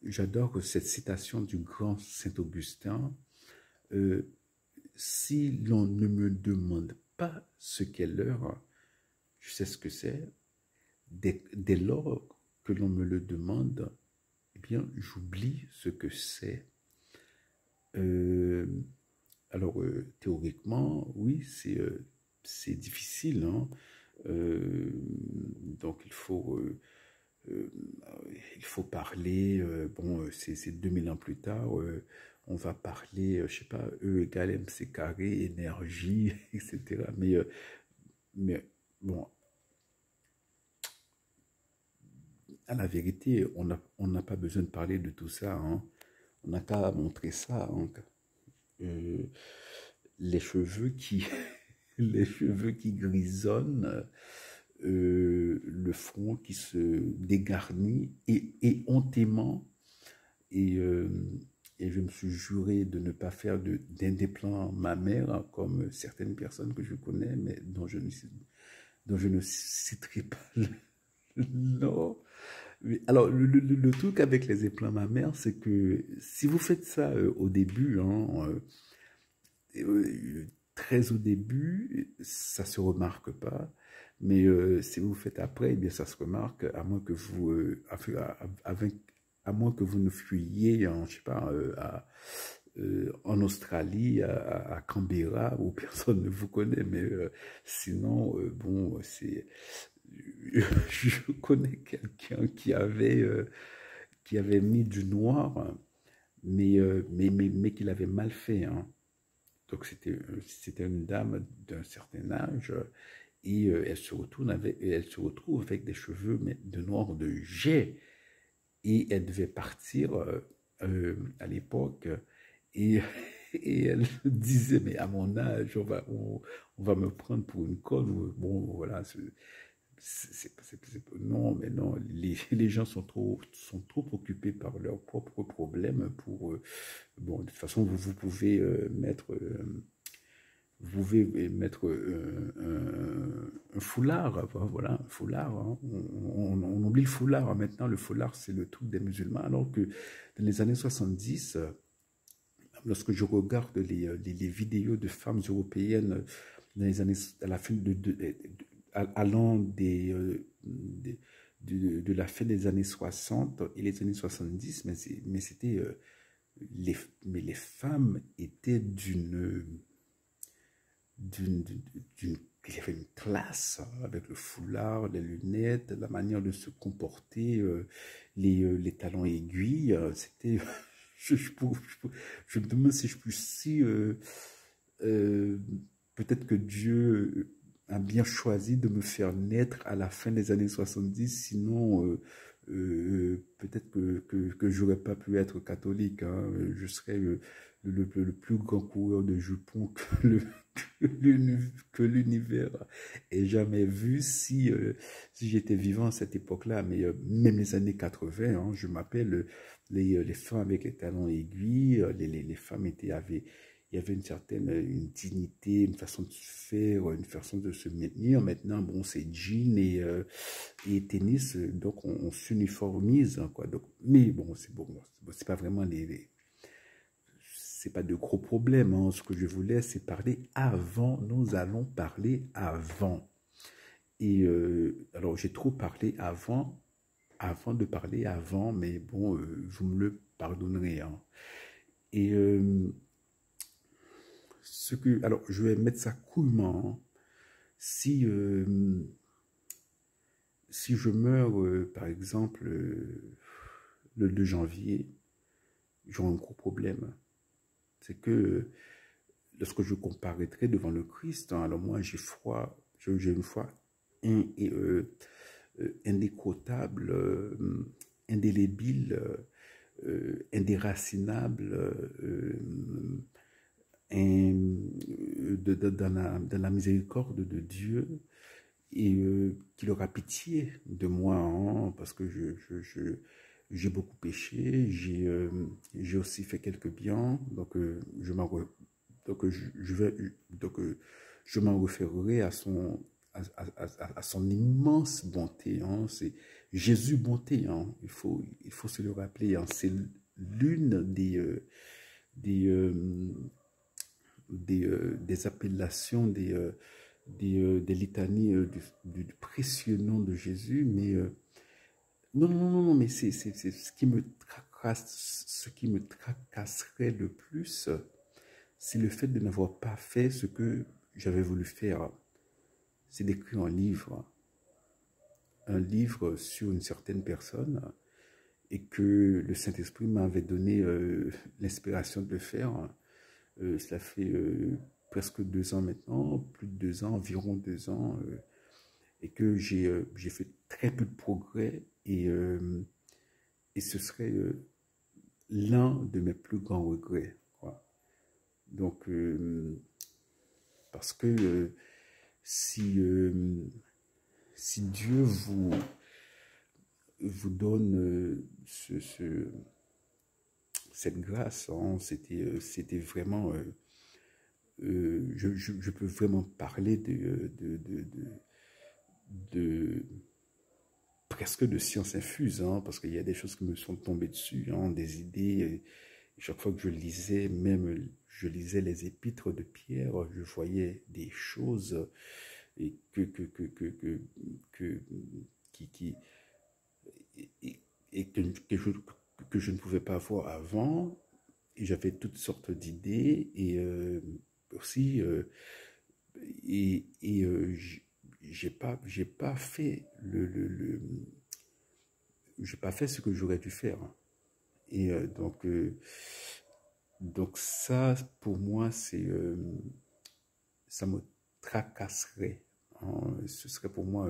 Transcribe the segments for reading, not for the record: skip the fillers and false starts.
j'adore cette citation du grand Saint-Augustin. euh, Si l'on ne me demande pas ce qu'est l'heure, je sais ce que c'est. Dès lors que l'on me le demande, eh bien, j'oublie ce que c'est. Euh, Théoriquement, oui, c'est difficile, hein. Donc, euh, il faut parler, bon, c'est 2000 ans plus tard, on va parler, je sais pas, E égale MC carré, énergie, etc. Mais bon, à la vérité, on n'a pas besoin de parler de tout ça, hein. On n'a qu'à montrer ça, hein. Euh, les cheveux qui, les cheveux qui grisonnent, le front qui se dégarnit et hontément. Et, euh, et je me suis juré de ne pas faire d'un déplant mammaire, hein, comme certaines personnes que je connais, mais dont je ne citerai pas le nom. Alors, le truc avec les implants mammaires, c'est que si vous faites ça au début, hein, très au début, ça se remarque pas. Mais si vous faites après, eh bien, ça se remarque, à moins que vous, à moins que vous ne fuyiez, en, je sais pas, en Australie, à Canberra, où personne ne vous connaît. Mais sinon, bon, c'est, je connais quelqu'un qui avait mis du noir, mais qu'il avait mal fait, hein. Donc c'était une dame d'un certain âge et elle se retrouve avec des cheveux mais de noir de jet et elle devait partir à l'époque et, et elle disait mais à mon âge on va me prendre pour une conne. Bon voilà, non, mais non, les gens sont trop occupés par leurs propres problèmes pour... bon, de toute façon, vous pouvez mettre un foulard, voilà, un foulard. Hein. On oublie le foulard, hein. Maintenant, le foulard, c'est le truc des musulmans, alors que dans les années 70, lorsque je regarde les vidéos de femmes européennes dans les années, à la fin allant de la fin des années 60 et les années 70, mais c'était les femmes étaient il y avait une classe, hein, avec le foulard, les lunettes, la manière de se comporter, les talons aiguilles, c'était je me demande si je puis si euh, peut-être que Dieu a bien choisi de me faire naître à la fin des années 70, sinon peut-être que j'aurais pas pu être catholique, hein. Je serais le plus grand coureur de jupons que l'univers ait jamais vu si j'étais vivant à cette époque-là. Mais même les années 80, hein, je m'appelle les femmes avec les talons aiguilles, les femmes il y avait une dignité, une façon de se faire, une façon de se maintenir. Maintenant, bon, c'est jean et tennis, donc on s'uniformise, hein, quoi. Donc, mais bon, c'est pas vraiment c'est pas de gros problèmes, hein. Ce que je voulais, c'est parler avant. Nous allons parler avant. Et alors, j'ai trop parlé avant de parler avant, mais bon, vous me le pardonnerez, hein. Et alors, je vais mettre ça coolment, hein. Si, si je meurs, par exemple, le 2 janvier, j'aurai un gros problème. C'est que lorsque je comparaîtrai devant le Christ, hein, alors moi j'ai une foi indécrottable, indélébile, indéracinable, dans la miséricorde de Dieu et qu'il aura pitié de moi, hein, parce que j'ai beaucoup péché, j'ai aussi fait quelques biens, donc je m'en référerai à son immense bonté. Hein. C'est Jésus bonté. Hein. Il faut se le rappeler. Hein. C'est l'une des, des appellations, des litanies du précieux nom de Jésus. Mais non, non, non, non, mais c'est ce qui me tracasse, ce qui me tracasserait le plus, c'est le fait de n'avoir pas fait ce que j'avais voulu faire. C'est d'écrire un livre sur une certaine personne, et que le Saint-Esprit m'avait donné l'inspiration de le faire. Cela fait presque 2 ans maintenant, plus de 2 ans, environ 2 ans, et que j'ai fait très peu de progrès, et ce serait l'un de mes plus grands regrets, quoi. Donc, parce que si Dieu vous donne cette grâce, hein, c'était vraiment, je peux vraiment parler de presque de science infuse, hein, parce qu'il y a des choses qui me sont tombées dessus, hein, des idées. Chaque fois que je lisais, même je lisais les épîtres de Pierre, je voyais des choses et qui et que je ne pouvais pas voir avant. Et j'avais toutes sortes d'idées, et aussi et j'ai pas fait j'ai pas fait ce que j'aurais dû faire. Et donc ça, pour moi, ça me tracasserait, hein. Ce serait pour moi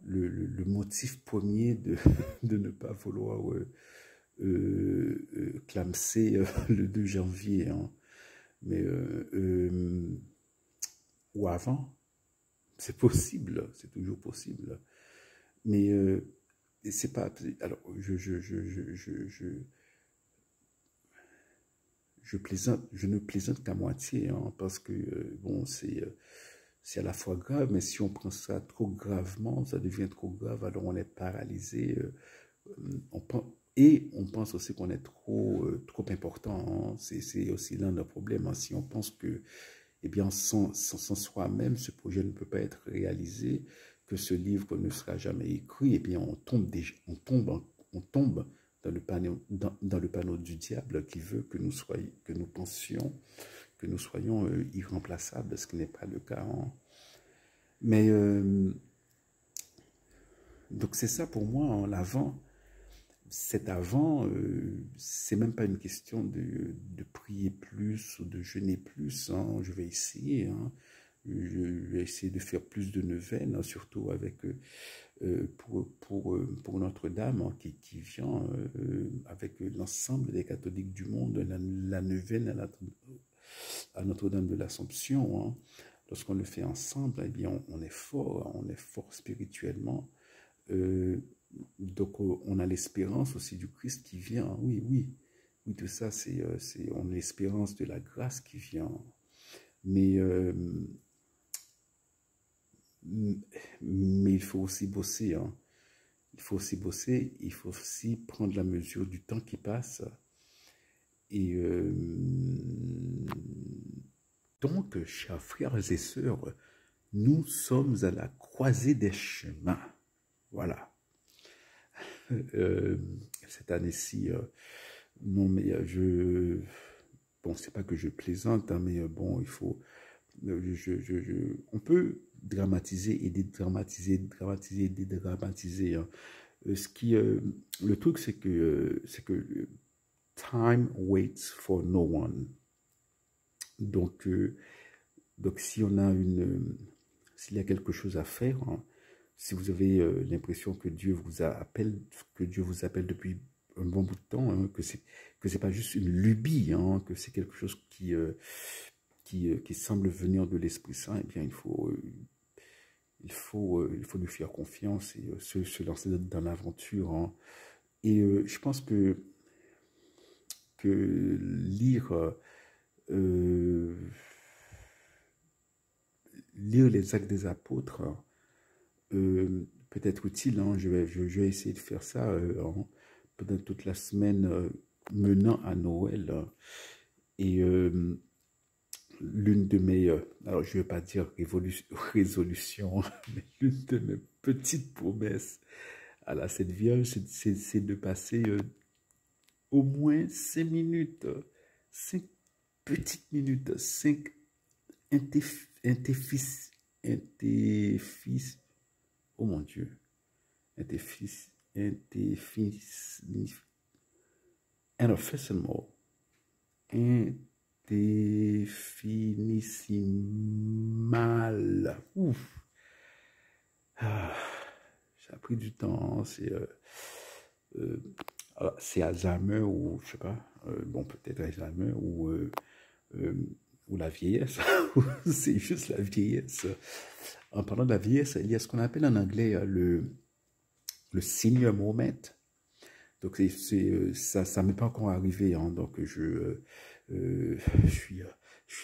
le motif premier de ne pas vouloir clamser le 2 janvier. Hein. Mais, ou avant, c'est possible, c'est toujours possible. Mais c'est pas... Alors, je ne plaisante qu'à moitié, hein, parce que, bon, c'est à la fois grave, mais si on prend ça trop gravement, ça devient trop grave, alors on est paralysé. Et on pense aussi qu'on est trop important. Hein. C'est aussi l'un des problèmes. Hein. Si on pense que, eh bien, sans soi-même, ce projet ne peut pas être réalisé, que ce livre ne sera jamais écrit, eh bien, on tombe dans le panneau du diable qui veut que nous pensions que nous soyons irremplaçables, ce qui n'est pas le cas. Hein. Mais donc c'est ça pour moi, en l'avant. Cet avant, c'est même pas une question de prier plus ou de jeûner plus. Hein. Je vais essayer. Hein. Je vais essayer de faire plus de neuvaines, hein, surtout avec pour Notre-Dame, hein, qui vient avec l'ensemble des catholiques du monde, la neuvaine à Notre-Dame de l'Assomption. Hein. Lorsqu'on le fait ensemble, eh bien, on est fort spirituellement. Donc, on a l'espérance aussi du Christ qui vient. Oui, oui, oui, tout ça, on a l'espérance de la grâce qui vient. Mais il faut aussi bosser. Hein. Il faut aussi bosser. Il faut aussi prendre la mesure du temps qui passe. Et donc, chers frères et sœurs, nous sommes à la croisée des chemins. Voilà. Cette année-ci, non, mais bon, c'est pas que je plaisante, hein, mais bon, il faut, on peut dramatiser et dédramatiser, dramatiser et dédramatiser. Hein. Le truc, c'est que time waits for no one. Donc si on a s'il y a quelque chose à faire, hein, si vous avez l'impression que Dieu vous appelle depuis un bon bout de temps, hein, que c'est pas juste une lubie, hein, que c'est quelque chose qui semble venir de l'Esprit Saint, eh bien il faut lui faire confiance et se lancer dans l'aventure. Hein. Et je pense que lire lire les Actes des Apôtres, peut-être utile. Hein, je vais essayer de faire ça pendant toute la semaine menant à Noël. Et l'une de mes, alors je ne vais pas dire résolution, mais l'une de mes petites promesses à la Sainte Vierge, c'est de passer au moins 5 minutes, 5 petites minutes, 5 interfis, interfis, oh mon Dieu, interfis, interfissimo, indéfinissimimal. Ouf. Ah, ça a pris du temps. C'est Alzheimer ou je sais pas. Bon, peut-être Alzheimer ou la vieillesse. C'est juste la vieillesse. En parlant de la vieillesse, il y a ce qu'on appelle en anglais le senior moment. Donc, ça m'est pas encore arrivé. Hein, donc, je suis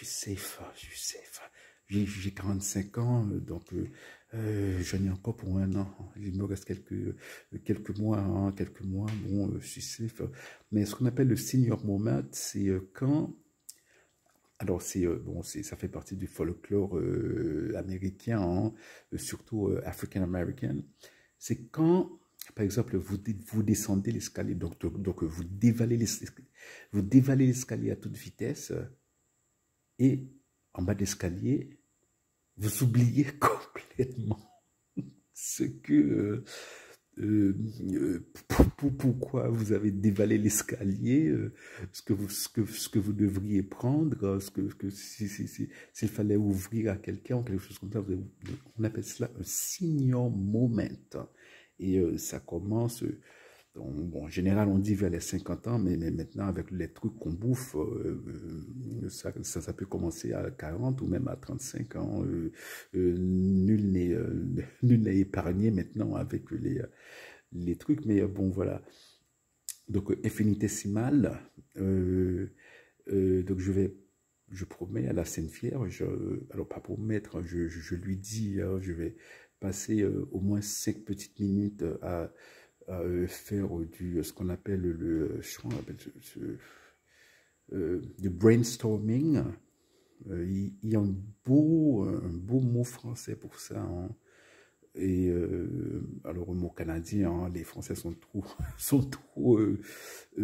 safe. Je suis safe. J'ai 45 ans, donc j'en ai encore pour un an. Il me reste quelques mois, hein, quelques mois. Bon, je suis safe. Mais ce qu'on appelle le senior moment, c'est quand... Alors, bon, ça fait partie du folklore américain, hein, surtout African-American. C'est quand, par exemple, vous descendez l'escalier, donc vous dévalez l'escalier à toute vitesse et en bas de l'escalier, vous oubliez complètement ce que... pourquoi vous avez dévalé l'escalier, ce que vous devriez prendre, s'il fallait ouvrir à quelqu'un ou quelque chose comme ça, on appelle cela un senior moment. Et ça commence, bon, en général on dit vers les 50 ans, mais maintenant avec les trucs qu'on bouffe, ça peut commencer à 40 ou même à 35 ans. Nul n'est épargné maintenant avec les trucs, mais bon, voilà. Donc, infinitésimal. Donc, je promets à la Sainte Vierge, alors pas promettre, je lui dis, je vais passer au moins 5 petites minutes à faire ce qu'on appelle le brainstorming. Il y a un beau mot français pour ça, hein. Et alors au mot canadien, hein, les Français sont trop, sont trop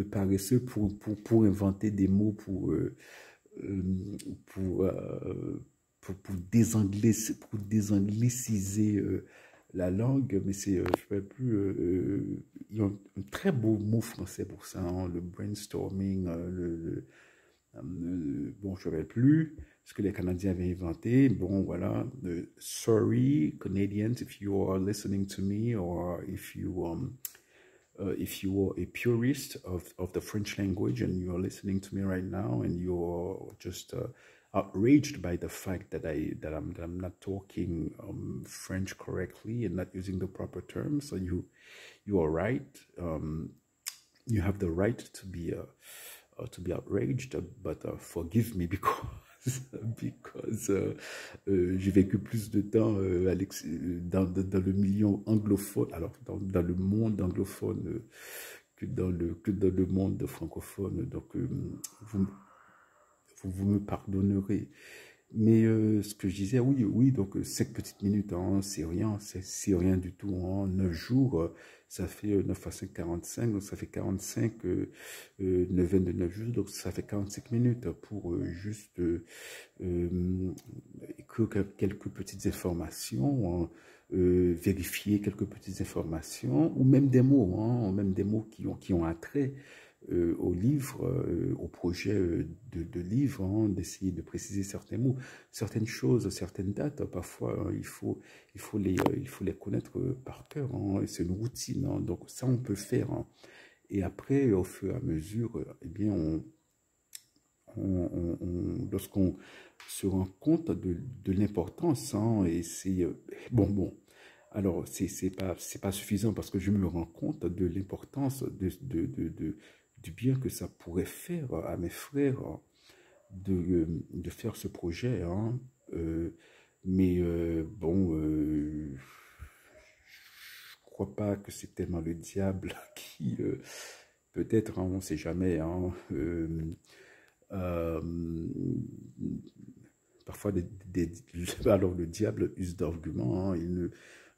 paresseux pour inventer des mots pour, pour désangliciser la langue, mais c'est, je ne sais plus, il y a un très beau mot français pour ça, hein, le brainstorming, bon, je ne savais plus ce que les Canadiens avaient inventé. Bon, voilà. Sorry, Canadians, if you are listening to me, or if you are a purist of the French language and you are listening to me right now and you're just outraged by the fact that I'm not talking French correctly and not using the proper terms, so you are right. You have the right to be outraged, but forgive me because j'ai vécu plus de temps dans le milieu anglophone, alors dans le monde anglophone que dans le monde francophone. Donc, vous me pardonnerez. Mais ce que je disais, oui, donc 5 petites minutes, hein, c'est rien du tout. En 9 jours, ça fait 9 à 5, 45, donc ça fait 45, 9 de 9 jours, donc ça fait 45 minutes pour juste écrire quelques petites informations, vérifier quelques petites informations, ou même des mots, hein, même des mots qui ont attrait au livre, au projet de livre, hein, d'essayer de préciser certains mots, certaines choses, certaines dates. Parfois, hein, il faut les connaître par cœur, hein, et c'est une routine, hein, donc ça, on peut faire. Hein. Et après, au fur et à mesure, eh bien, lorsqu'on se rend compte de l'importance, hein, et c'est bon. Alors, c'est pas suffisant parce que je me rends compte de l'importance du bien que ça pourrait faire à mes frères de faire ce projet, hein, Mais bon, je crois pas que c'est tellement le diable qui, peut-être, hein, on ne sait jamais, hein, euh, parfois, alors le diable use d'arguments, hein, il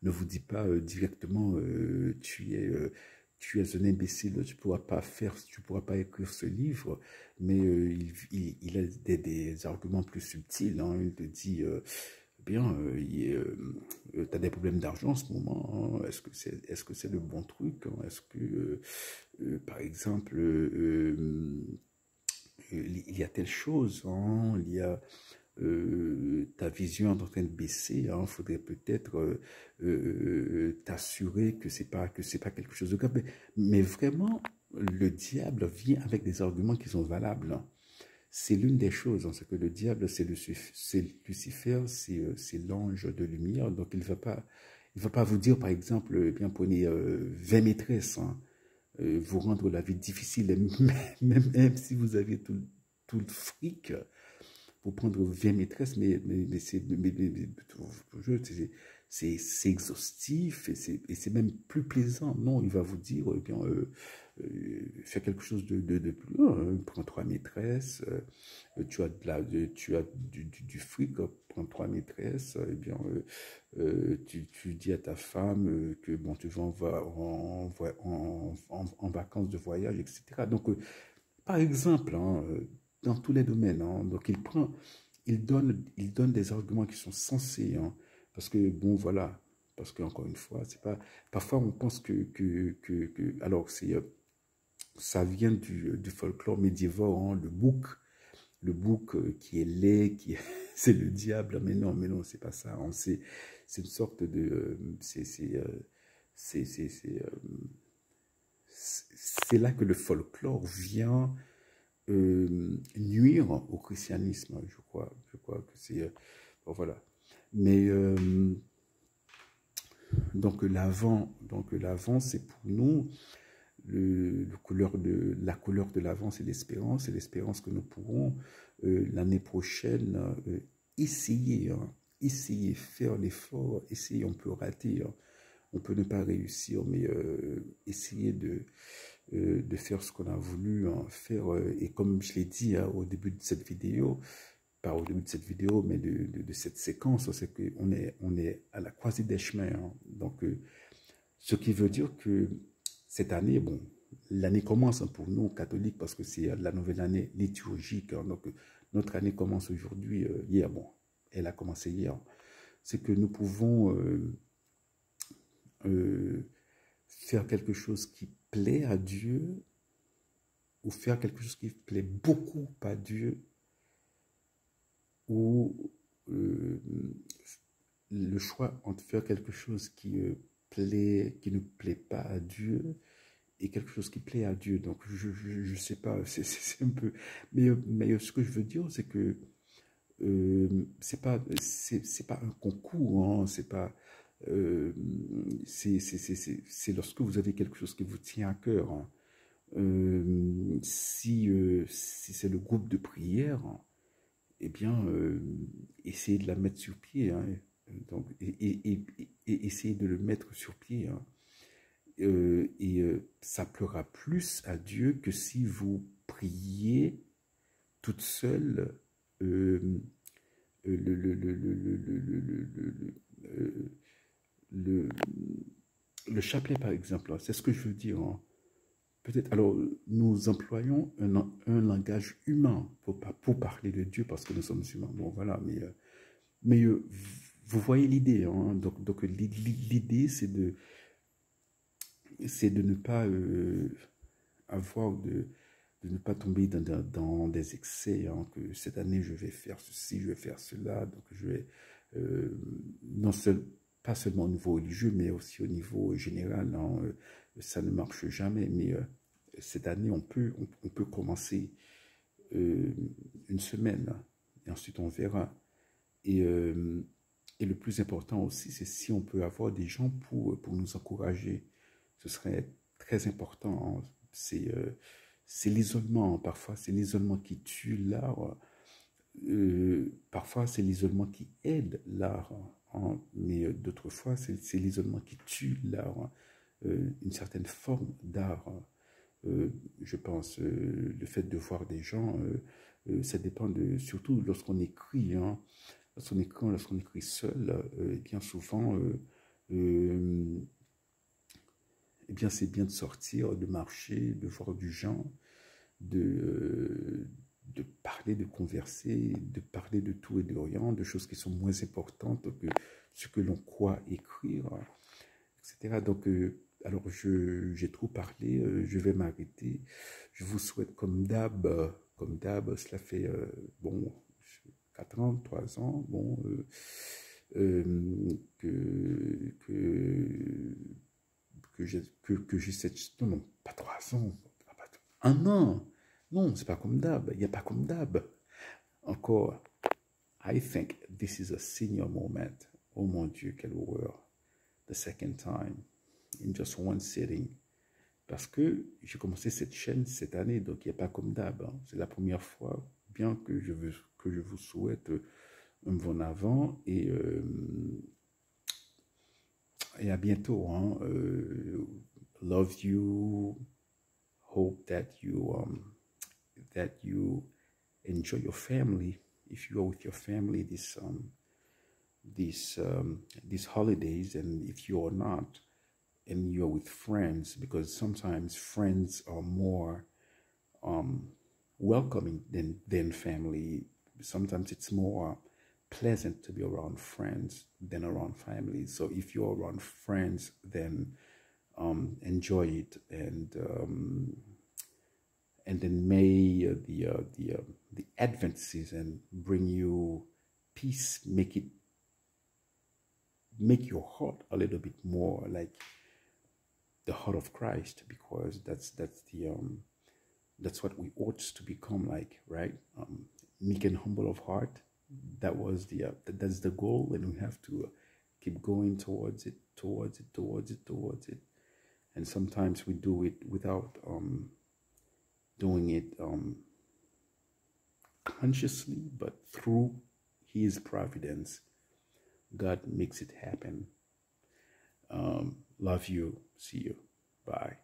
ne vous dit pas directement tu es un imbécile, tu pourras pas écrire ce livre, mais il a des arguments plus subtils, hein, il te dit, bien, tu as des problèmes d'argent en ce moment, hein, est-ce que c'est le bon truc, hein, est-ce que, par exemple, il y a telle chose, hein, il y a ta vision est en train de baisser, hein, faudrait peut-être t'assurer que c'est pas quelque chose de grave. Mais vraiment, le diable vient avec des arguments qui sont valables, hein. C'est l'une des choses, hein, c'est que le diable, c'est Lucifer, c'est l'ange de lumière. Donc il va pas vous dire, par exemple, bien prenez 20 maîtresses, hein, vous rendre la vie difficile, même si vous avez tout le fric pour prendre 20 maîtresses, mais c'est exhaustif et c'est même plus plaisant. Non, il va vous dire, eh bien, fais quelque chose de plus, hein, prends 3 maîtresses, tu as du fric, prends 3 maîtresses, eh bien, tu dis à ta femme que bon, tu vas en vacances de voyage, etc. Donc, par exemple, hein, dans tous les domaines, hein, donc il donne des arguments qui sont sensés, hein, parce que, bon, voilà, parce qu'encore une fois, c'est pas, parfois on pense alors ça vient du folklore médiéval, hein, le bouc qui est laid, c'est le diable, mais non, c'est pas ça, hein, c'est une sorte de, c'est c'est là que le folklore vient nuire au christianisme, je crois que c'est, bon, voilà. Mais donc l'avant, c'est pour nous la couleur de l'avant, c'est l'espérance que nous pourrons l'année prochaine essayer, hein, essayer, faire l'effort, essayer, on peut rater, hein, on peut ne pas réussir, mais essayer de faire ce qu'on a voulu, hein, faire, et comme je l'ai dit, hein, au début de cette vidéo, pas au début de cette vidéo, mais de cette séquence, c'est on est à la croisée des chemins, hein. Donc, ce qui veut dire que cette année, bon, l'année commence, hein, pour nous, catholiques, parce que c'est la nouvelle année liturgique, hein. Donc, notre année commence aujourd'hui, hier, bon, elle a commencé hier. C'est que nous pouvons faire quelque chose qui plaît à Dieu ou faire quelque chose qui plaît beaucoup à Dieu ou le choix entre faire quelque chose qui ne plaît pas à Dieu et quelque chose qui plaît à Dieu. Donc, je sais pas, c'est un peu... Mais ce que je veux dire, c'est que c'est pas un concours, hein, c'est pas... c'est lorsque vous avez quelque chose qui vous tient à cœur, hein. Si c'est le groupe de prière, hein, eh bien, essayez de la mettre sur pied, hein, donc, et essayez de le mettre sur pied, hein. Ça plaira plus à Dieu que si vous priez toute seule le, le, le chapelet, par exemple. C'est ce que je veux dire, hein. Peut-être, alors, nous employons un langage humain pour parler de Dieu parce que nous sommes humains. Bon, voilà, mais vous voyez l'idée, hein. Donc l'idée, c'est de ne pas avoir de ne pas tomber dans des excès, hein, que cette année je vais faire ceci, je vais faire cela, donc je vais non seul, pas seulement au niveau religieux, mais aussi au niveau général, hein, ça ne marche jamais, mais cette année on peut commencer une semaine, et ensuite on verra. Et, euh, et le plus important aussi, c'est si on peut avoir des gens pour nous encourager. Ce serait très important, hein. C'est l'isolement, parfois, c'est l'isolement qui tue l'art. parfois, c'est l'isolement qui aide l'art, hein, mais d'autres fois, c'est l'isolement qui tue l'art, hein. Une certaine forme d'art, hein. Je pense, le fait de voir des gens, ça dépend de, surtout lorsqu'on écrit, hein, lorsqu'on écrit seul, bien souvent, euh, eh bien, c'est bien de sortir, de marcher, de voir du gens, de parler, de converser, de parler de tout et de rien, de choses qui sont moins importantes que ce que l'on croit écrire, etc. Donc, alors, j'ai trop parlé, je vais m'arrêter. Je vous souhaite, comme d'hab, cela fait, bon, 4 ans, 3 ans, bon, que, que j'ai cette... Non, non, pas 3 ans, un an. Non, c'est pas comme d'hab, il n'y a pas comme d'hab. Encore, I think this is a senior moment. Oh mon Dieu, quelle horreur. The second time, in just one sitting. Parce que j'ai commencé cette chaîne cette année, donc il n'y a pas comme d'hab, hein. C'est la première fois, bien que je vous souhaite un bon avant et à bientôt, hein. Love you. Hope that you enjoy your family if you are with your family these holidays, and if you are not and you're with friends, because sometimes friends are more welcoming than family. Sometimes it's more pleasant to be around friends than around family. So if you're around friends, then enjoy it, and then may the Advent season bring you peace, make your heart a little bit more like the heart of Christ, because that's what we ought to become like, right? Meek and humble of heart. That's the goal, and we have to keep going towards it. And sometimes we do it without doing it consciously, but through His providence, God makes it happen. Love you. See you. Bye.